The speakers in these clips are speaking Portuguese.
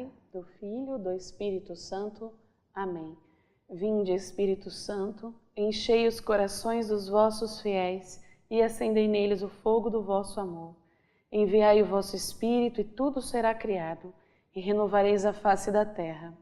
Pai, do Filho, do Espírito Santo. Amém. Vinde, Espírito Santo, enchei os corações dos vossos fiéis e acendei neles o fogo do vosso amor. Enviai o vosso Espírito e tudo será criado, e renovareis a face da terra.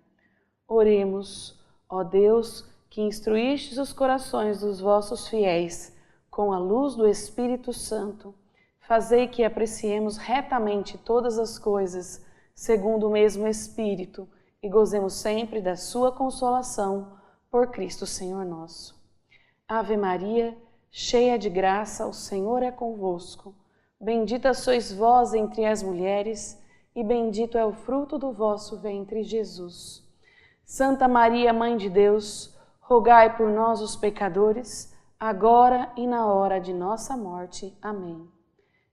Oremos, ó Deus, que instruístes os corações dos vossos fiéis com a luz do Espírito Santo. Fazei que apreciemos retamente todas as coisas, segundo o mesmo Espírito, e gozemos sempre da sua consolação, por Cristo Senhor nosso. Ave Maria, cheia de graça, o Senhor é convosco. Bendita sois vós entre as mulheres, e bendito é o fruto do vosso ventre, Jesus. Santa Maria, Mãe de Deus, rogai por nós, os pecadores, agora e na hora de nossa morte. Amém.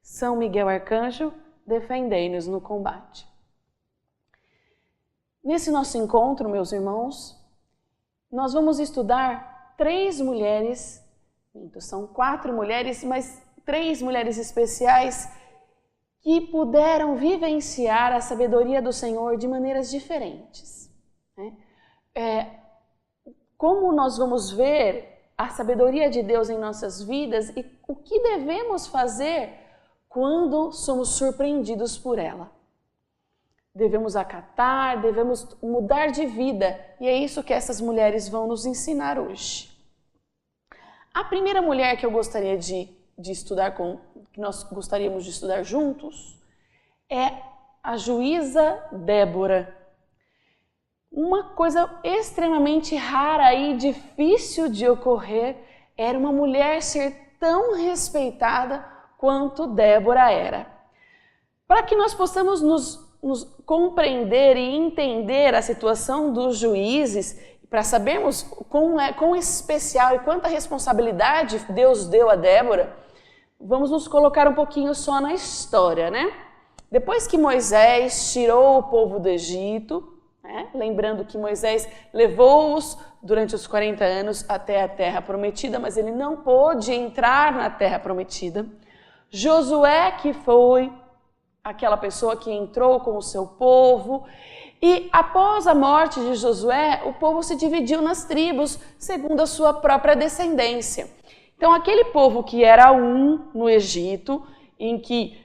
São Miguel Arcanjo, defendei-nos no combate. Nesse nosso encontro, meus irmãos, nós vamos estudar 3 mulheres, são 4 mulheres, mas 3 mulheres especiais que puderam vivenciar a sabedoria do Senhor de maneiras diferentes. Como nós vamos ver a sabedoria de Deus em nossas vidas e o que devemos fazer quando somos surpreendidos por ela. Devemos acatar, devemos mudar de vida, e é isso que essas mulheres vão nos ensinar hoje. A primeira mulher que eu gostaria de estudar, que nós gostaríamos de estudar juntos, é a juíza Débora. Uma coisa extremamente rara e difícil de ocorrer era uma mulher ser tão respeitada quanto Débora era. Para que nós possamos nos compreender e entender a situação dos juízes, para sabermos quão especial e quanta responsabilidade Deus deu a Débora, vamos nos colocar um pouquinho só na história, né? Depois que Moisés tirou o povo do Egito, lembrando que Moisés levou-os durante os 40 anos até a Terra Prometida, mas ele não pôde entrar na Terra Prometida. Josué, que foi aquela pessoa que entrou com o seu povo, e após a morte de Josué, o povo se dividiu nas tribos, segundo a sua própria descendência. Então, aquele povo que era no Egito, em que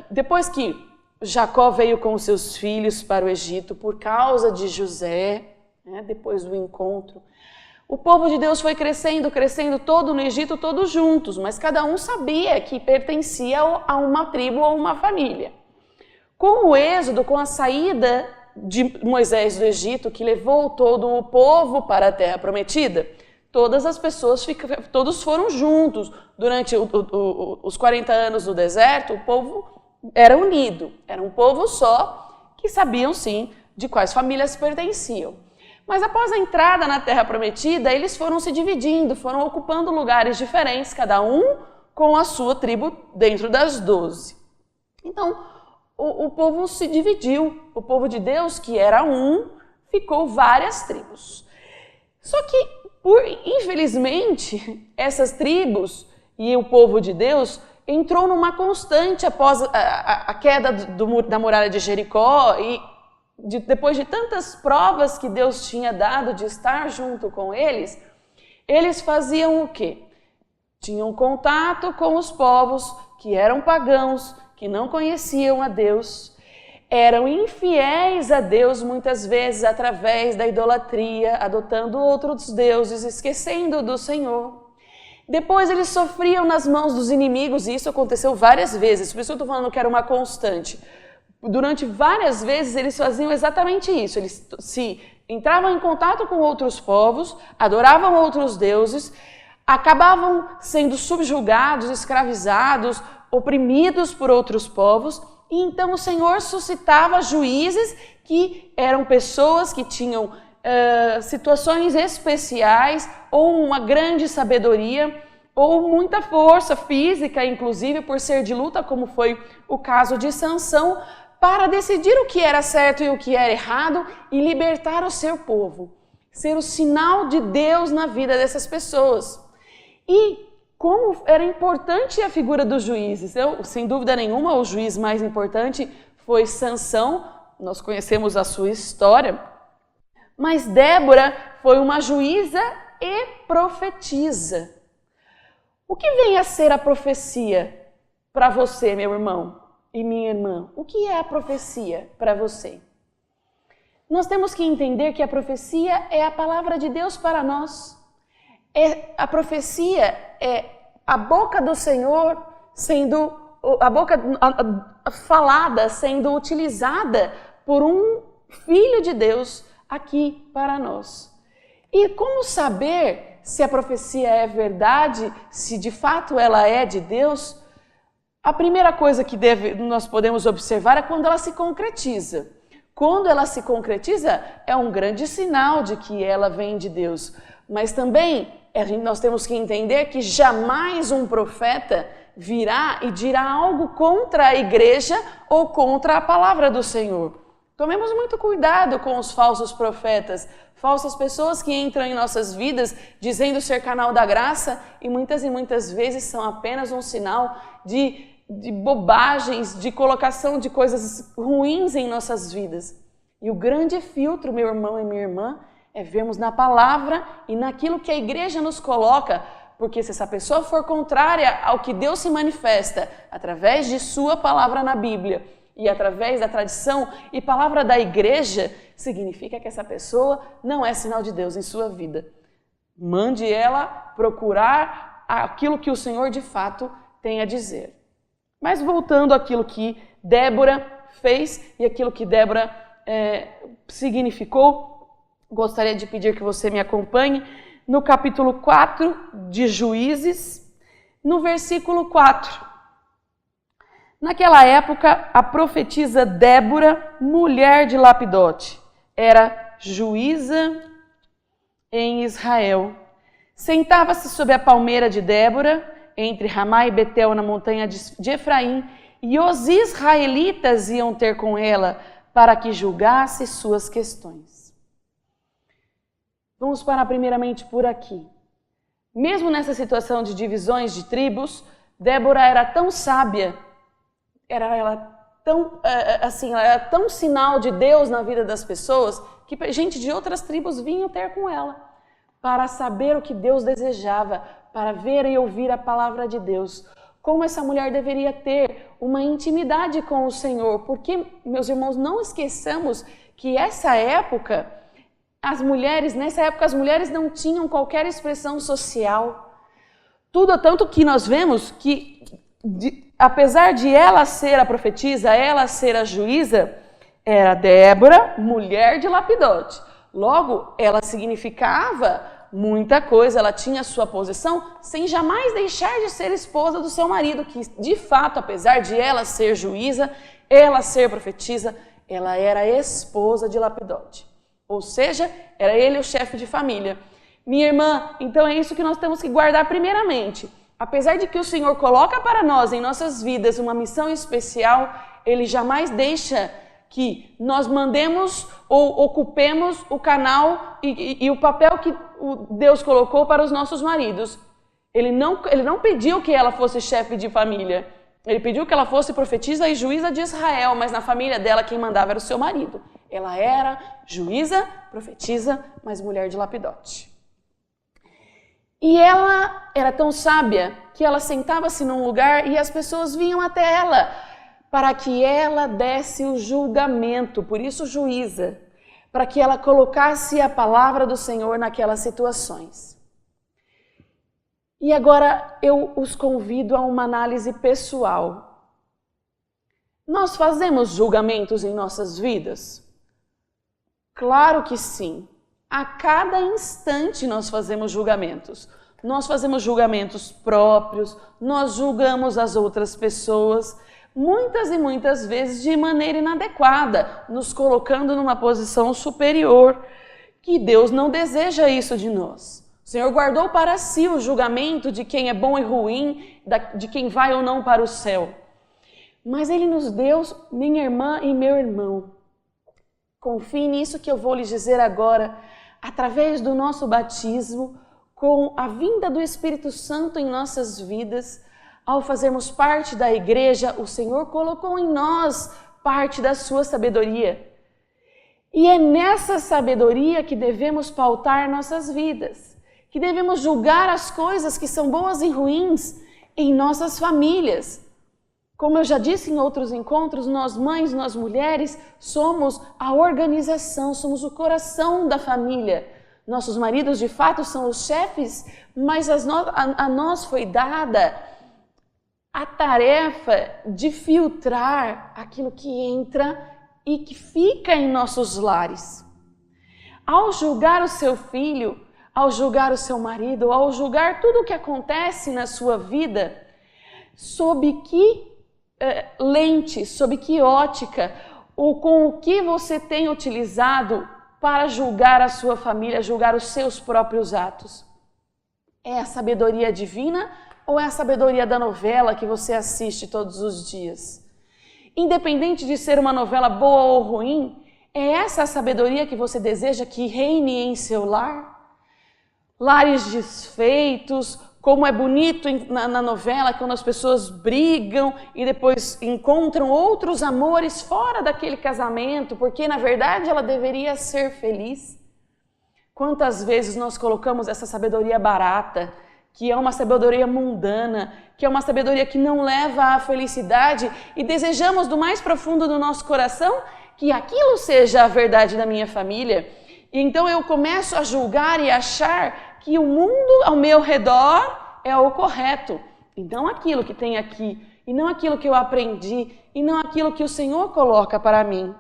depois que Jacó veio com os seus filhos para o Egito por causa de José, depois do encontro, o povo de Deus foi crescendo todo no Egito, todos juntos, mas cada um sabia que pertencia a uma tribo ou uma família. Com o êxodo, com a saída de Moisés do Egito, que levou todo o povo para a Terra Prometida, todas as pessoas, todos foram juntos. Durante os 40 anos do deserto, o povo era unido, era um povo só, que sabiam sim de quais famílias pertenciam. Mas após a entrada na Terra Prometida, eles foram se dividindo, foram ocupando lugares diferentes, cada um com a sua tribo dentro das 12. Então, o povo se dividiu, o povo de Deus, que era ficou várias tribos. Só que, infelizmente, essas tribos e o povo de Deus entrou numa constante após a queda da muralha de Jericó e depois de tantas provas que Deus tinha dado de estar junto com eles, eles faziam o quê? Tinham contato com os povos que eram pagãos, que não conheciam a Deus, eram infiéis a Deus muitas vezes através da idolatria, adotando outros deuses, esquecendo do Senhor. Depois eles sofriam nas mãos dos inimigos, e isso aconteceu várias vezes, por isso eu estou falando que era uma constante. Durante várias vezes eles faziam exatamente isso, eles entravam em contato com outros povos, adoravam outros deuses, acabavam sendo subjugados, escravizados, oprimidos por outros povos, e então o Senhor suscitava juízes que eram pessoas que tinham situações especiais, ou uma grande sabedoria, ou muita força física, inclusive por ser de luta, como foi o caso de Sansão, para decidir o que era certo e o que era errado e libertar o seu povo, ser o sinal de Deus na vida dessas pessoas. E como era importante a figura dos juízes. Sem dúvida nenhuma, o juiz mais importante foi Sansão, nós conhecemos a sua história, mas Débora foi uma juíza e profetisa. O que vem a ser a profecia para você, meu irmão e minha irmã? O que é a profecia para você? Nós temos que entender que a profecia é a palavra de Deus para nós. A profecia é a boca do Senhor sendo, a boca falada, sendo utilizada por um filho de Deus aqui para nós. E como saber se a profecia é verdade, se de fato ela é de Deus? A primeira coisa que nós podemos observar é quando ela se concretiza. Quando ela se concretiza, é um grande sinal de que ela vem de Deus. Mas também nós temos que entender que jamais um profeta virá e dirá algo contra a igreja ou contra a palavra do Senhor. Tomemos muito cuidado com os falsos profetas, falsas pessoas que entram em nossas vidas dizendo ser canal da graça e muitas vezes são apenas um sinal de bobagens, de colocação de coisas ruins em nossas vidas. E o grande filtro, meu irmão e minha irmã, é vermos na palavra e naquilo que a igreja nos coloca, porque se essa pessoa for contrária ao que Deus se manifesta através de sua palavra na Bíblia e através da tradição e palavra da igreja, significa que essa pessoa não é sinal de Deus em sua vida. Mande ela procurar aquilo que o Senhor de fato tem a dizer. Mas voltando àquilo que Débora fez e aquilo que Débora significou, gostaria de pedir que você me acompanhe no capítulo 4 de Juízes, no versículo 4. Naquela época, a profetisa Débora, mulher de Lapidote, era juíza em Israel. Sentava-se sob a palmeira de Débora, entre Ramá e Betel, na montanha de Efraim, e os israelitas iam ter com ela para que julgasse suas questões. Vamos parar primeiramente por aqui. Mesmo nessa situação de divisões de tribos, Débora era tão sábia, ela era tão sinal de Deus na vida das pessoas, que gente de outras tribos vinham ter com ela, para saber o que Deus desejava, para ver e ouvir a palavra de Deus. Como essa mulher deveria ter uma intimidade com o Senhor, porque, meus irmãos, não esqueçamos que nessa época as mulheres não tinham qualquer expressão social. Tudo tanto que nós vemos que, apesar de ela ser a profetisa, ela ser a juíza, era Débora, mulher de Lapidote. Logo, ela significava muita coisa, ela tinha sua posição sem jamais deixar de ser esposa do seu marido, que de fato, apesar de ela ser juíza, ela ser profetisa, ela era esposa de Lapidote. Ou seja, era ele o chefe de família. Minha irmã, então é isso que nós temos que guardar primeiramente. Apesar de que o Senhor coloca para nós em nossas vidas uma missão especial, Ele jamais deixa que nós mandemos ou ocupemos o canal e o papel que Deus colocou para os nossos maridos. Ele não pediu que ela fosse chefe de família. Ele pediu que ela fosse profetisa e juíza de Israel, mas na família dela quem mandava era o seu marido. Ela era juíza, profetisa, mas mulher de Lapidote. E ela era tão sábia que ela sentava-se num lugar e as pessoas vinham até ela para que ela desse o julgamento, por isso juíza, para que ela colocasse a palavra do Senhor naquelas situações. E agora eu os convido a uma análise pessoal. Nós fazemos julgamentos em nossas vidas? Claro que sim. A cada instante nós fazemos julgamentos. Nós fazemos julgamentos próprios, nós julgamos as outras pessoas, muitas e muitas vezes de maneira inadequada, nos colocando numa posição superior, que Deus não deseja isso de nós. O Senhor guardou para si o julgamento de quem é bom e ruim, de quem vai ou não para o céu. Mas Ele nos deu, minha irmã e meu irmão, confie nisso que eu vou lhes dizer agora, através do nosso batismo, com a vinda do Espírito Santo em nossas vidas, ao fazermos parte da igreja, o Senhor colocou em nós parte da sua sabedoria. E é nessa sabedoria que devemos pautar nossas vidas, que devemos julgar as coisas que são boas e ruins em nossas famílias. Como eu já disse em outros encontros, nós mães, nós mulheres, somos a organização, somos o coração da família. Nossos maridos, de fato, são os chefes, mas a nós foi dada a tarefa de filtrar aquilo que entra e que fica em nossos lares. Ao julgar o seu filho, ao julgar o seu marido, ao julgar tudo o que acontece na sua vida, sob que lente, sob que ótica, ou com o que você tem utilizado para julgar a sua família, julgar os seus próprios atos? É a sabedoria divina ou é a sabedoria da novela que você assiste todos os dias? Independente de ser uma novela boa ou ruim, é essa a sabedoria que você deseja que reine em seu lar? Lares desfeitos, como é bonito na novela quando as pessoas brigam e depois encontram outros amores fora daquele casamento, porque na verdade ela deveria ser feliz. Quantas vezes nós colocamos essa sabedoria barata, que é uma sabedoria mundana, que é uma sabedoria que não leva à felicidade, e desejamos do mais profundo do nosso coração que aquilo seja a verdade da minha família. E então eu começo a julgar e achar que o mundo ao meu redor é o correto, e não aquilo que tem aqui, e não aquilo que eu aprendi, e não aquilo que o Senhor coloca para mim.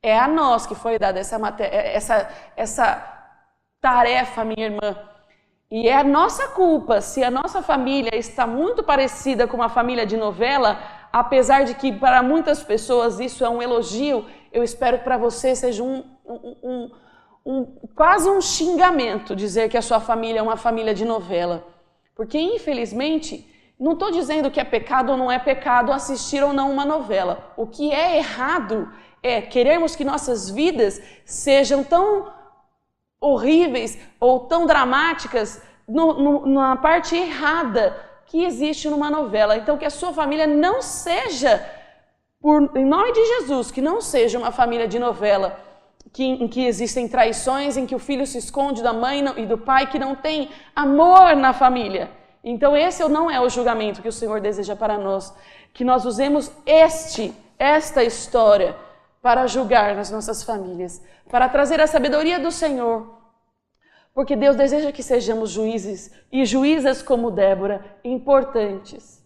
É a nós que foi dada essa tarefa, minha irmã. E é a nossa culpa se a nossa família está muito parecida com uma família de novela, apesar de que para muitas pessoas isso é um elogio, eu espero que para você seja quase um xingamento dizer que a sua família é uma família de novela. Porque, infelizmente, não estou dizendo que é pecado ou não é pecado assistir ou não uma novela. O que é errado é querermos que nossas vidas sejam tão horríveis ou tão dramáticas na parte errada que existe numa novela. Então, que a sua família não seja, em nome de Jesus, que não seja uma família de novela, em que existem traições, em que o filho se esconde da mãe e do pai, que não tem amor na família. Então, esse não é o julgamento que o Senhor deseja para nós. Que nós usemos esta história para julgar nas nossas famílias, para trazer a sabedoria do Senhor. Porque Deus deseja que sejamos juízes e juízas como Débora, importantes.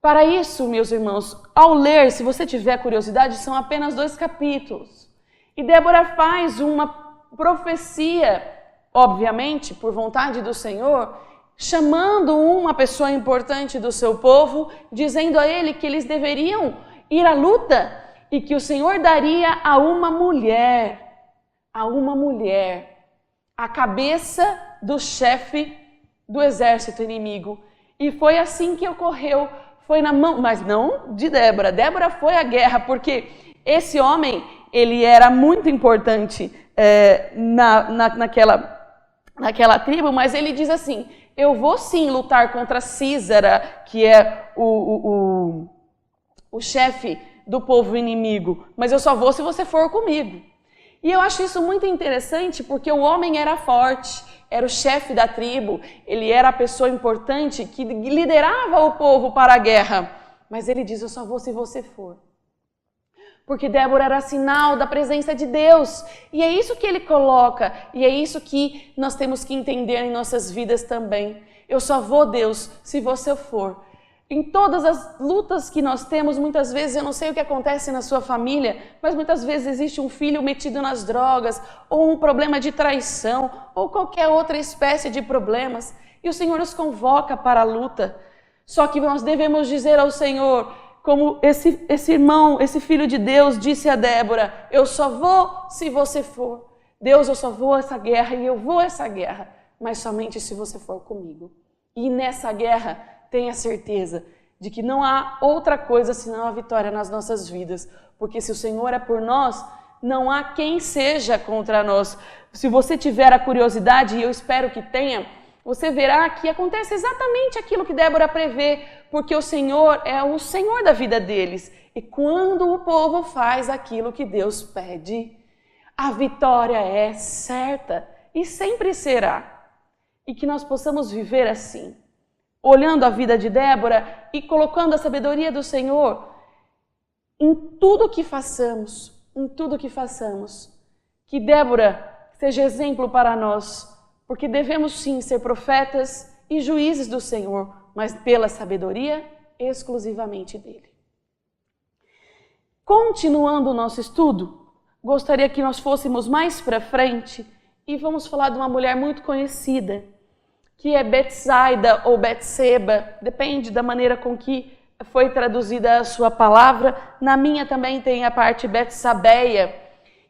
Para isso, meus irmãos, ao ler, se você tiver curiosidade, são apenas 2 capítulos. E Débora faz uma profecia, obviamente, por vontade do Senhor, chamando uma pessoa importante do seu povo, dizendo a ele que eles deveriam ir à luta e que o Senhor daria a uma mulher, a cabeça do chefe do exército inimigo. E foi assim que ocorreu, foi na mão, mas não de Débora. Débora foi à guerra, porque esse homem, ele era muito importante naquela tribo, mas ele diz assim: eu vou sim lutar contra Sísara, que é o chefe do povo inimigo, mas eu só vou se você for comigo. E eu acho isso muito interessante, porque o homem era forte, era o chefe da tribo, ele era a pessoa importante que liderava o povo para a guerra, mas ele diz: eu só vou se você for. Porque Débora era sinal da presença de Deus. E é isso que ele coloca. E é isso que nós temos que entender em nossas vidas também. Eu só vou, Deus, se você for. Em todas as lutas que nós temos, muitas vezes, eu não sei o que acontece na sua família, mas muitas vezes existe um filho metido nas drogas, ou um problema de traição, ou qualquer outra espécie de problemas. E o Senhor nos convoca para a luta. Só que nós devemos dizer ao Senhor, como esse irmão, esse filho de Deus disse a Débora: eu só vou se você for. Deus, eu só vou a essa guerra e eu vou a essa guerra, mas somente se você for comigo. E nessa guerra, tenha certeza de que não há outra coisa senão a vitória nas nossas vidas. Porque se o Senhor é por nós, não há quem seja contra nós. Se você tiver a curiosidade, e eu espero que tenha, você verá que acontece exatamente aquilo que Débora prevê, porque o Senhor é o Senhor da vida deles. E quando o povo faz aquilo que Deus pede, a vitória é certa e sempre será. E que nós possamos viver assim, olhando a vida de Débora e colocando a sabedoria do Senhor em tudo que façamos, em tudo que façamos. Que Débora seja exemplo para nós, porque devemos sim ser profetas e juízes do Senhor, mas pela sabedoria exclusivamente dele. Continuando o nosso estudo, gostaria que nós fôssemos mais para frente e vamos falar de uma mulher muito conhecida, que é Betsaida ou Betseba, depende da maneira com que foi traduzida a sua palavra. Na minha também tem a parte Betsabeia,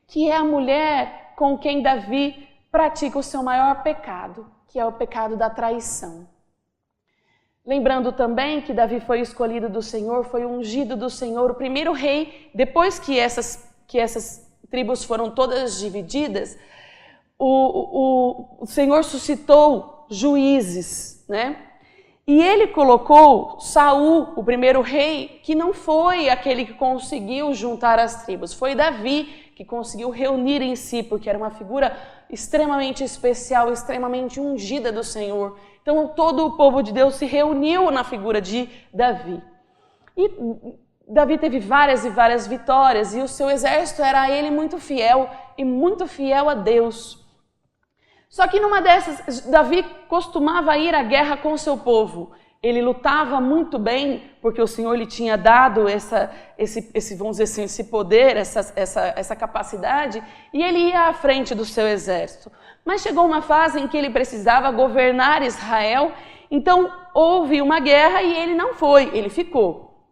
que é a mulher com quem Davi pratica o seu maior pecado, que é o pecado da traição. Lembrando também que Davi foi escolhido do Senhor, foi ungido do Senhor, o primeiro rei, depois que essas tribos foram todas divididas, o Senhor suscitou juízes, né? E ele colocou Saul, o primeiro rei, que não foi aquele que conseguiu juntar as tribos, foi Davi que conseguiu reunir em si, porque era uma figura extremamente especial, extremamente ungida do Senhor. Então todo o povo de Deus se reuniu na figura de Davi. E Davi teve várias e várias vitórias, e o seu exército era a ele muito fiel, e muito fiel a Deus. Só que numa dessas, Davi costumava ir à guerra com o seu povo. Ele lutava muito bem, porque o Senhor lhe tinha dado vamos dizer assim, esse poder, essa capacidade, e ele ia à frente do seu exército. Mas chegou uma fase em que ele precisava governar Israel, então houve uma guerra e ele não foi, ele ficou.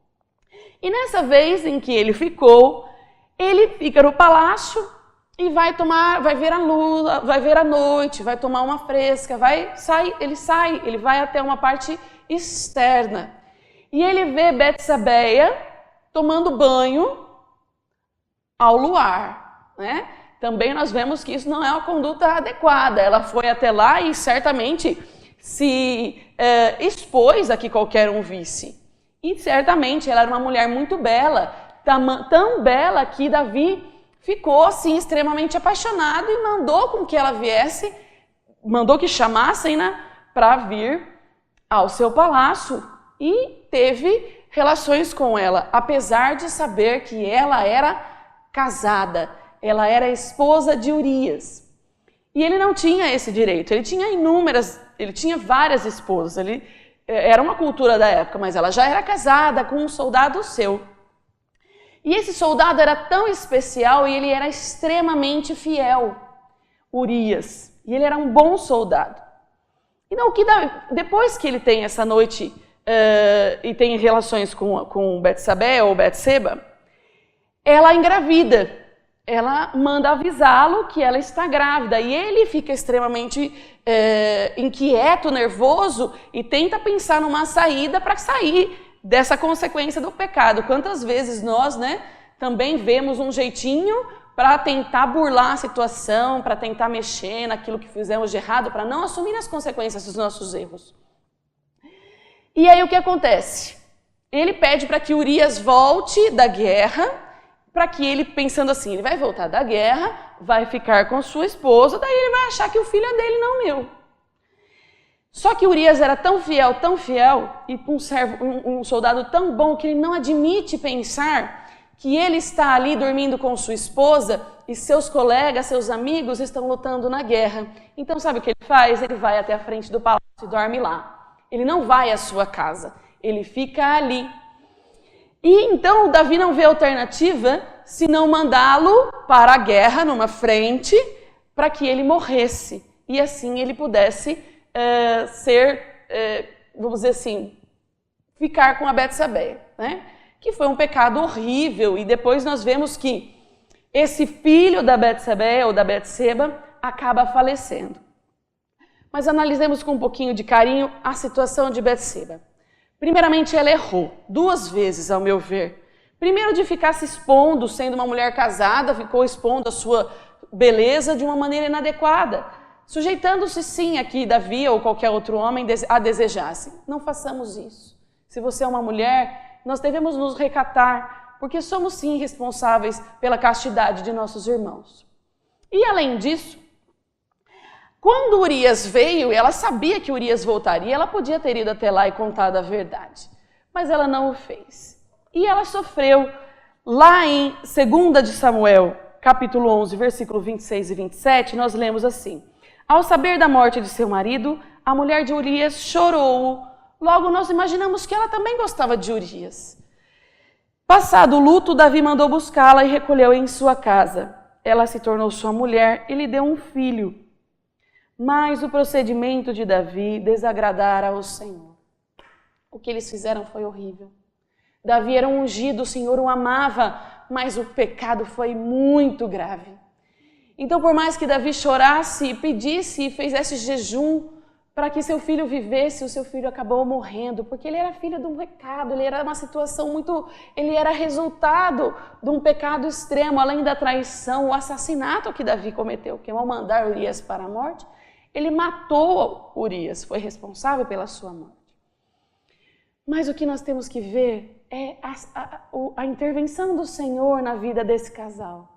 E nessa vez em que ele ficou, ele fica no palácio e vai ver a luz, vai ver a noite, vai tomar uma fresca, ele vai até uma parte externa. E ele vê Betsabeia tomando banho ao luar, né? Também nós vemos que isso não é uma conduta adequada. Ela foi até lá e certamente se expôs a que qualquer um visse. E certamente ela era uma mulher muito bela, tão bela que Davi ficou assim extremamente apaixonado e mandou com que ela viesse, mandou que chamassem, né, para vir ao seu palácio e teve relações com ela, apesar de saber que ela era casada, ela era esposa de Urias. E ele não tinha esse direito, ele tinha várias esposas, era uma cultura da época, mas ela já era casada com um soldado seu. E esse soldado era tão especial e ele era extremamente fiel, Urias, e ele era um bom soldado. Então, depois que ele tem essa noite e tem relações com Betsabé ou Betseba, ela engravida. Ela manda avisá-lo que ela está grávida e ele fica extremamente inquieto, nervoso e tenta pensar numa saída para sair dessa consequência do pecado. Quantas vezes nós, né, também vemos um jeitinho para tentar burlar a situação, para tentar mexer naquilo que fizemos de errado, para não assumir as consequências dos nossos erros. E aí o que acontece? Ele pede para que Urias volte da guerra, para que ele, pensando assim, ele vai voltar da guerra, vai ficar com sua esposa, daí ele vai achar que o filho é dele, não meu. Só que Urias era tão fiel, e um soldado tão bom, que ele não admite pensar que ele está ali dormindo com sua esposa e seus colegas, seus amigos estão lutando na guerra. Então sabe o que ele faz? Ele vai até a frente do palácio e dorme lá. Ele não vai à sua casa, ele fica ali. E então Davi não vê alternativa senão mandá-lo para a guerra numa frente para que ele morresse. E assim ele pudesse vamos dizer assim, ficar com a Betsabé, né? Que foi um pecado horrível. E depois nós vemos que esse filho da Betsabé ou da Betseba acaba falecendo. Mas analisemos com um pouquinho de carinho a situação de Betseba. Primeiramente, ela errou 2 vezes, ao meu ver. Primeiro, de ficar se expondo, sendo uma mulher casada, ficou expondo a sua beleza de uma maneira inadequada, sujeitando-se sim a que Davi ou qualquer outro homem a desejasse. Não façamos isso. Se você é uma mulher, nós devemos nos recatar, porque somos sim responsáveis pela castidade de nossos irmãos. E além disso, quando Urias veio, ela sabia que Urias voltaria, ela podia ter ido até lá e contado a verdade, mas ela não o fez. E ela sofreu. Lá em 2 de Samuel, capítulo 11, versículo 26 e 27, nós lemos assim: ao saber da morte de seu marido, a mulher de Urias chorou. Logo nós imaginamos que ela também gostava de Urias. Passado o luto, Davi mandou buscá-la e recolheu em sua casa. Ela se tornou sua mulher e lhe deu um filho. Mas o procedimento de Davi desagradara ao Senhor. O que eles fizeram foi horrível. Davi era um ungido, o Senhor o amava, mas o pecado foi muito grave. Então, por mais que Davi chorasse, pedisse e fizesse jejum para que seu filho vivesse, o seu filho acabou morrendo, porque ele era filho de um pecado, ele era uma situação ele era resultado de um pecado extremo, além da traição, o assassinato que Davi cometeu, que ao mandar Urias para a morte, ele matou Urias, foi responsável pela sua morte. Mas o que nós temos que ver é a intervenção do Senhor na vida desse casal.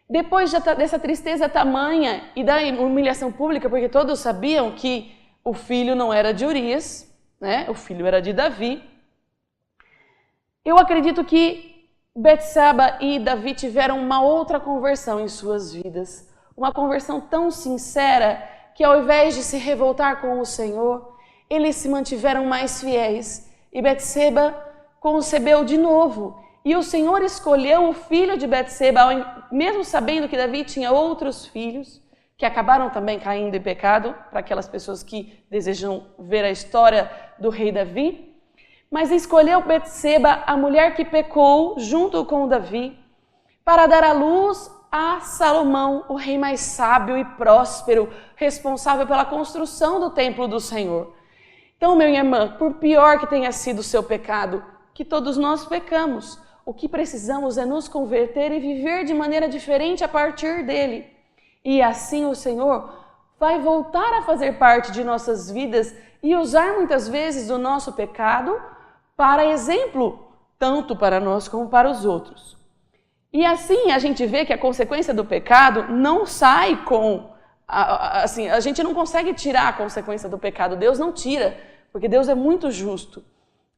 Depois dessa tristeza tamanha e da humilhação pública, porque todos sabiam que o filho não era de Urias, né? O filho era de Davi. Eu acredito que Betseba e Davi tiveram uma outra conversão em suas vidas. Uma conversão tão sincera que ao invés de se revoltar com o Senhor, eles se mantiveram mais fiéis. E Betseba concebeu de novo. E o Senhor escolheu o filho de Betseba, mesmo sabendo que Davi tinha outros filhos, que acabaram também caindo em pecado, para aquelas pessoas que desejam ver a história do rei Davi. Mas escolheu Betseba, a mulher que pecou, junto com Davi, para dar à luz a Salomão, o rei mais sábio e próspero, responsável pela construção do templo do Senhor. Então, minha irmã, por pior que tenha sido o seu pecado, que todos nós pecamos, o que precisamos é nos converter e viver de maneira diferente a partir dele. E assim o Senhor vai voltar a fazer parte de nossas vidas e usar muitas vezes o nosso pecado para exemplo, tanto para nós como para os outros. E assim a gente vê que a consequência do pecado não sai com... Assim, a gente não consegue tirar a consequência do pecado, Deus não tira, porque Deus é muito justo.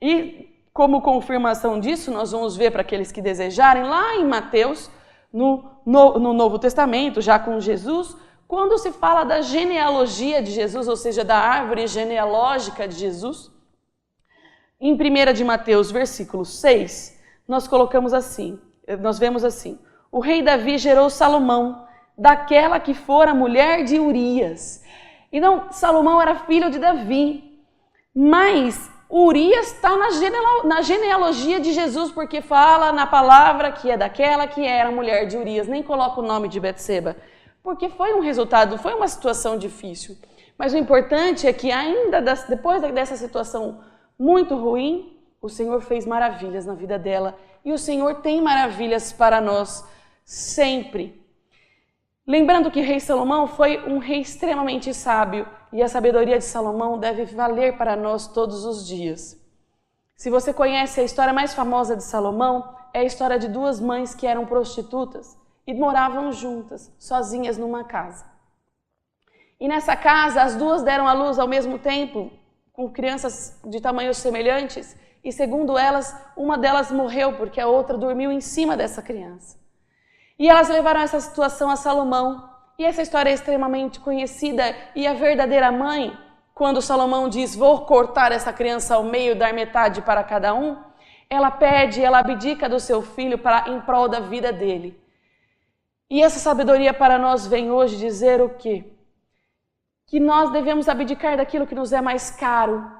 E como confirmação disso, nós vamos ver para aqueles que desejarem, lá em Mateus, no Novo Testamento, já com Jesus, quando se fala da genealogia de Jesus, ou seja, da árvore genealógica de Jesus, em 1 de Mateus, versículo 6, nós vemos assim: o rei Davi gerou Salomão, daquela que fora mulher de Urias. Então, Salomão era filho de Davi, mas Urias está na genealogia de Jesus, porque fala na palavra que é daquela que era mulher de Urias, nem coloca o nome de Betseba, porque foi um resultado, foi uma situação difícil. Mas o importante é que ainda depois dessa situação muito ruim, o Senhor fez maravilhas na vida dela, e o Senhor tem maravilhas para nós sempre. Lembrando que o rei Salomão foi um rei extremamente sábio, e a sabedoria de Salomão deve valer para nós todos os dias. Se você conhece a história mais famosa de Salomão, é a história de duas mães que eram prostitutas e moravam juntas, sozinhas numa casa. E nessa casa, as duas deram à luz ao mesmo tempo, com crianças de tamanhos semelhantes, e segundo elas, uma delas morreu porque a outra dormiu em cima dessa criança. E elas levaram essa situação a Salomão. E essa história é extremamente conhecida, e a verdadeira mãe, quando Salomão diz, vou cortar essa criança ao meio, dar metade para cada um, ela abdica do seu filho em prol da vida dele. E essa sabedoria para nós vem hoje dizer o quê? Que nós devemos abdicar daquilo que nos é mais caro,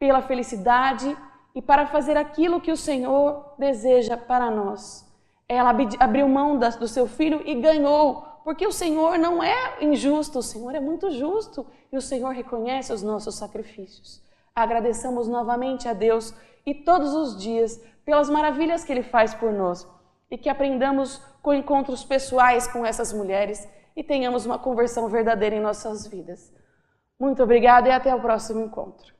pela felicidade e para fazer aquilo que o Senhor deseja para nós. Ela abriu mão do seu filho e ganhou, porque o Senhor não é injusto, o Senhor é muito justo e o Senhor reconhece os nossos sacrifícios. Agradeçamos novamente a Deus e todos os dias pelas maravilhas que Ele faz por nós e que aprendamos com encontros pessoais com essas mulheres e tenhamos uma conversão verdadeira em nossas vidas. Muito obrigada e até o próximo encontro.